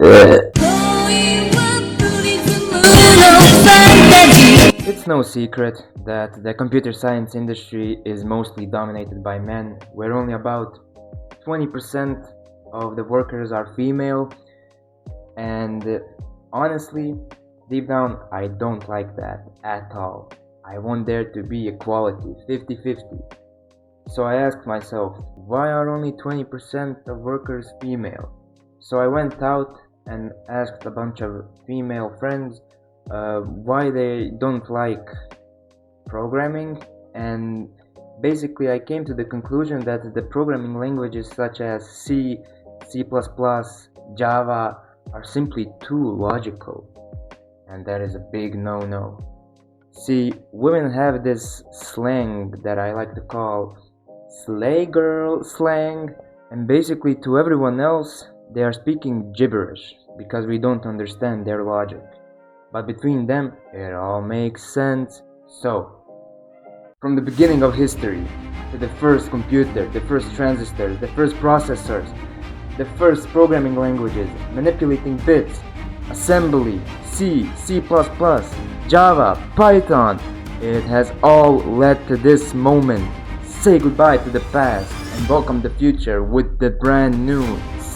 It's no secret that the computer science industry is mostly dominated by men, where only about 20% of the workers are female, and honestly, deep down, I don't like that at all. I want there to be equality, 50-50. So I asked myself, why are only 20% of workers female? So I went out and asked a bunch of female friends why they don't like programming, and basically I came to the conclusion that the programming languages such as C, C++, Java are simply too logical, and that is a big no-no. See, women have this slang that I like to call SlayGurl slang, and basically to everyone else they are speaking gibberish because we don't understand their logic. But between them, it all makes sense. So, from the beginning of history, to the first computer, the first transistors, the first processors, the first programming languages, manipulating bits, assembly, C, C++, Java, Python, it has all led to this moment. Say goodbye to the past and welcome the future with the brand new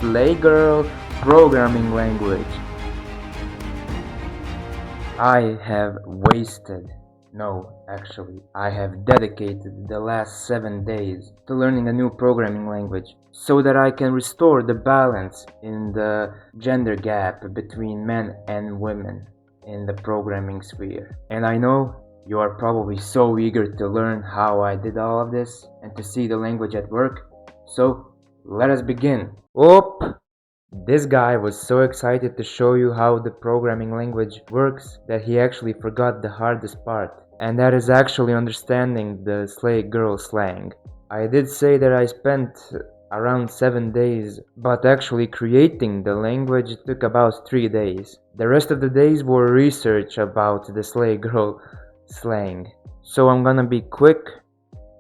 SlayGurl programming language. I have dedicated the last 7 days to learning a new programming language so that I can restore the balance in the gender gap between men and women in the programming sphere. And I know you are probably so eager to learn how I did all of this and to see the language at work. So let us begin. This guy was so excited to show you how the programming language works that he actually forgot the hardest part, and that is actually understanding the SlayGurl slang. I did say that I spent around 7 days, but actually creating the language took about 3 days. The rest of the days were research about the SlayGurl slang. So I'm gonna be quick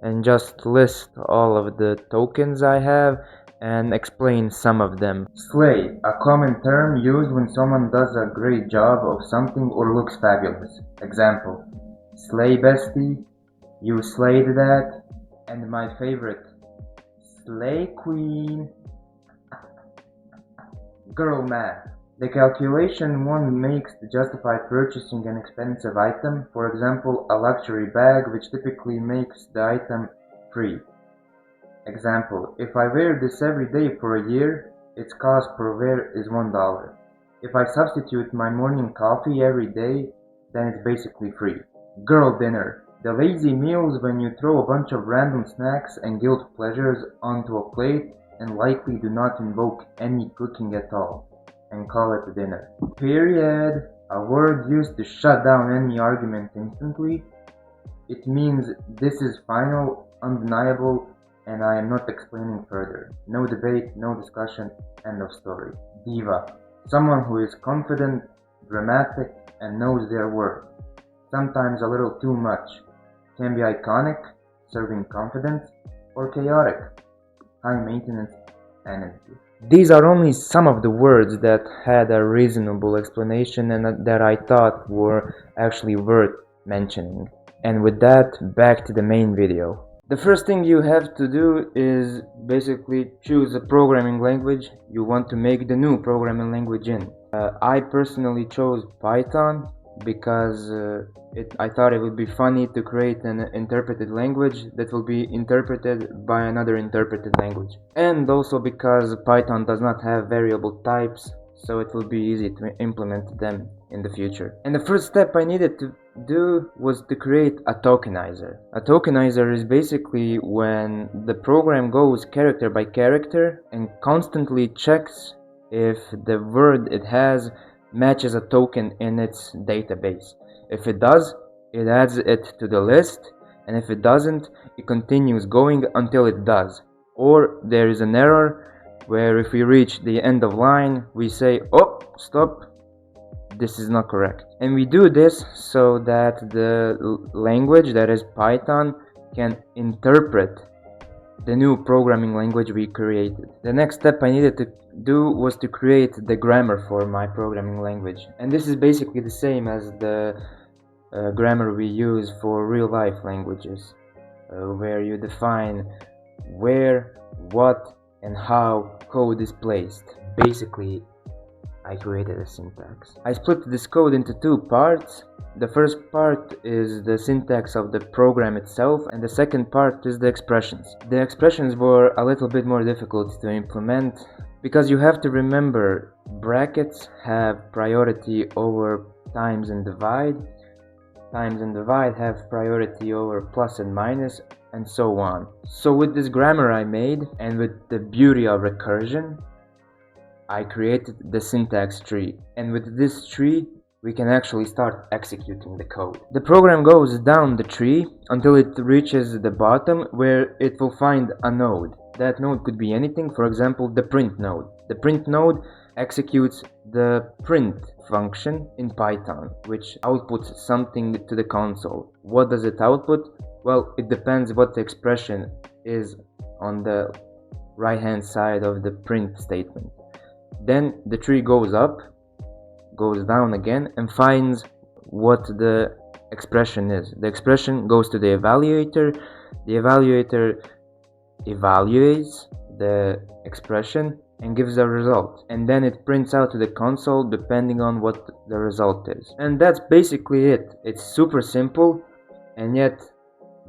and just list all of the tokens I have and explain some of them. Slay, a common term used when someone does a great job of something or looks fabulous. Example, slay bestie, you slayed that, and my favorite, slay queen. Girl math, the calculation one makes to justify purchasing an expensive item, for example a luxury bag, which typically makes the item free. Example, if I wear this every day for a year, its cost per wear is $1. If I substitute my morning coffee every day, then it's basically free. Girl dinner, the lazy meals when you throw a bunch of random snacks and guilt pleasures onto a plate and likely do not invoke any cooking at all, and call it a dinner. Period, a word used to shut down any argument instantly. It means this is final, undeniable, and I am not explaining further. No debate, no discussion, end of story. Diva, someone who is confident, dramatic, and knows their worth. Sometimes a little too much. Can be iconic, serving confidence, or chaotic, high maintenance energy. These are only some of the words that had a reasonable explanation and that I thought were actually worth mentioning. And with that, back to the main video. The first thing you have to do is basically choose a programming language you want to make the new programming language in. I personally chose Python because I thought it would be funny to create an interpreted language that will be interpreted by another interpreted language. And also because Python does not have variable types, so it will be easy to implement them in the future. And the first step I needed to do was to create a tokenizer. A tokenizer is basically when the program goes character by character and constantly checks if the word it has matches a token in its database. If it does, it adds it to the list, and if it doesn't, it continues going until it does. Or there is an error where if we reach the end of line, we say, oh, stop, this is not correct. And we do this so that the language, that is Python, can interpret the new programming language we created. The next step I needed to do was to create the grammar for my programming language, and this is basically the same as the grammar we use for real life languages, where you define where, what, and how code is placed. Basically, I created a syntax. I split this code into two parts. The first part is the syntax of the program itself, and the second part is the expressions. The expressions were a little bit more difficult to implement because you have to remember brackets have priority over times and divide. Times and divide have priority over plus and minus, and so on. So with this grammar I made, and with the beauty of recursion, I created the syntax tree, and with this tree we can actually start executing the code. The program goes down the tree until it reaches the bottom, where it will find a node. That node could be anything, for example the print node. The print node executes the print function in Python, which outputs something to the console. What does it output? Well, it depends what the expression is on the right hand side of the print statement. Then the tree goes up, goes down again, and finds what the expression is. The expression goes to the evaluator. The evaluator evaluates the expression and gives a result, and then it prints out to the console depending on what the result is. And that's basically it. It's super simple and yet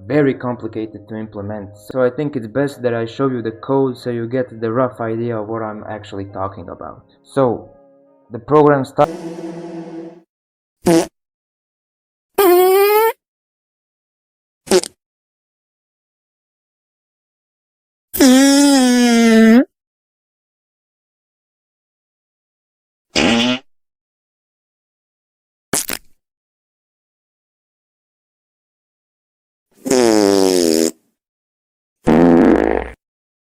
very complicated to implement, so I think it's best that I show you the code so you get the rough idea of what I'm actually talking about. So the program starts.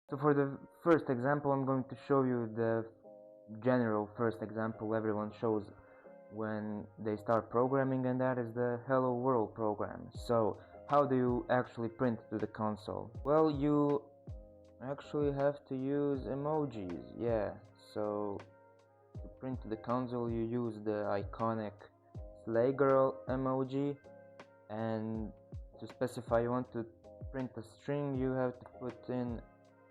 So for the first example, I'm going to show you the general first example everyone shows when they start programming, and that is the hello world program. So how do you actually print to the console? Well, you actually have to use emojis. Yeah, so to print to the console you use the iconic SlayGurl emoji, and to specify you want to print a string you have to put in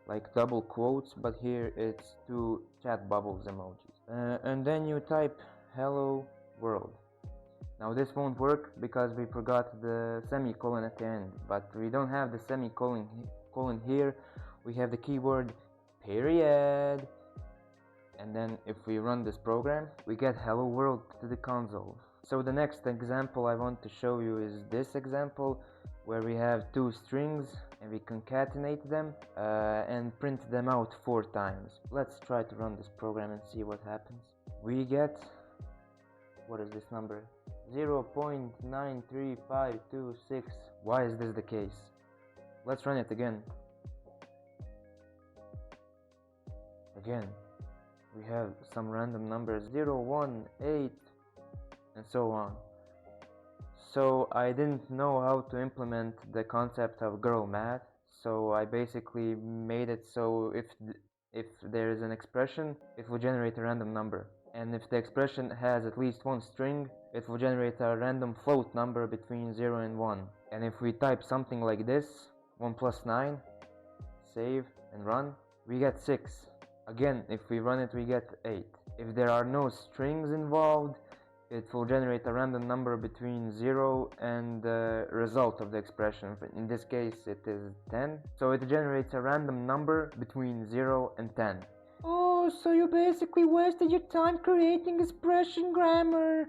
like double quotes, but here it's two chat bubbles emojis, and then you type hello world. Now this won't work because we forgot the semicolon at the end, but we don't have the semicolon here. We have the keyword period, and then if we run this program we get hello world to the console. So the next example I want to show you is this example, where we have two strings and we concatenate them and print them out 4 times. Let's try to run this program and see what happens. We get, what is this number? 0.93526. Why is this the case? Let's run it again. Again, we have some random numbers, 0, 1, 8, and so on. So I didn't know how to implement the concept of girl math, so I basically made it so if there is an expression, it will generate a random number, and if the expression has at least one string, it will generate a random float number between 0 and 1. And if we type something like this, 1 plus 9, save and run, we get 6. Again, if we run it we get 8. If there are no strings involved, it will generate a random number between 0 and the result of the expression. In this case it is 10. So it generates a random number between 0 and 10. Oh, so you basically wasted your time creating expression grammar.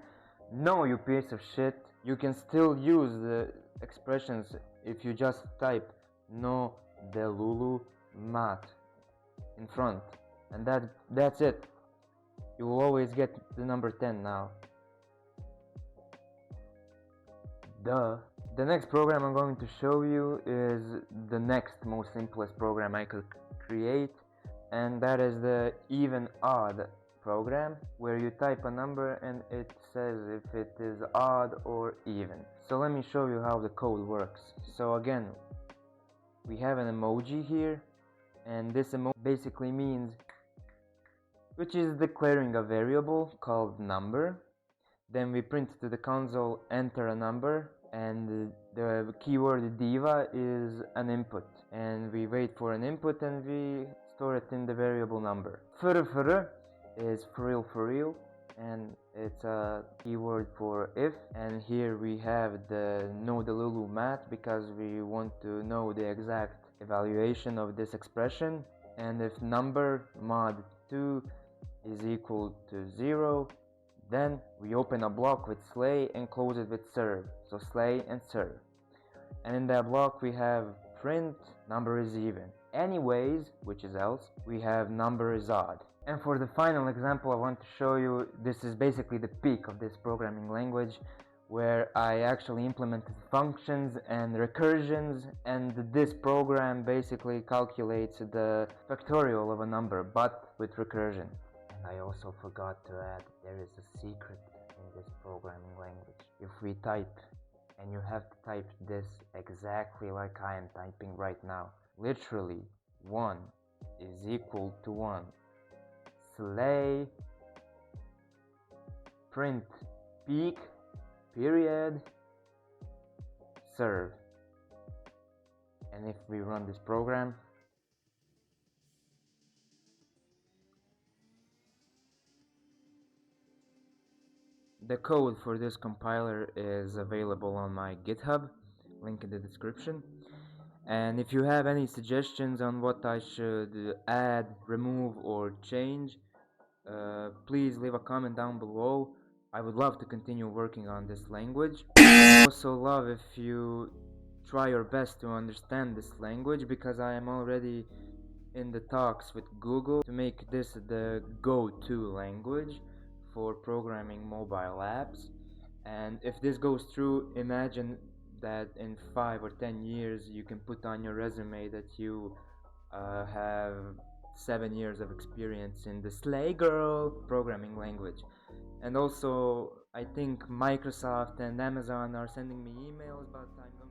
No, you piece of shit. You can still use the expressions if you just type no delulu mat in front. And that's it. You will always get the number 10 now. Duh. The next program I'm going to show you is the next most simplest program I could create, and that is the even odd program, where you type a number and it says if it is odd or even. So let me show you how the code works. So again, we have an emoji here, and this emoji basically means, which is declaring a variable called number. Then we print to the console enter a number, and the keyword diva is an input, and we wait for an input and we store it in the variable number. Fr is for real, and it's a keyword for if, and here we have the know the Lulu math because we want to know the exact evaluation of this expression. And if number mod 2 is equal to 0, then we open a block with slay and close it with serve, so slay and serve. And in that block we have print number is even. Anyways, which is else, we have number is odd. And for the final example I want to show you, this is basically the peak of this programming language, where I actually implemented functions and recursions, and this program basically calculates the factorial of a number, but with recursion. I also forgot to add, there is a secret in this programming language. If we type, and you have to type this exactly like I am typing right now, literally 1 is equal to 1, slay, print peak, period, serve. And if we run this program, the code for this compiler is available on my GitHub, link in the description. And if you have any suggestions on what I should add, remove, or change, please leave a comment down below. I would love to continue working on this language. I also love if you try your best to understand this language, because I am already in the talks with Google to make this the go-to language for programming mobile apps. And if this goes through, imagine that in 5 or 10 years you can put on your resume that you have 7 years of experience in the SlayGurl programming language. And also I think Microsoft and Amazon are sending me emails, but I'm going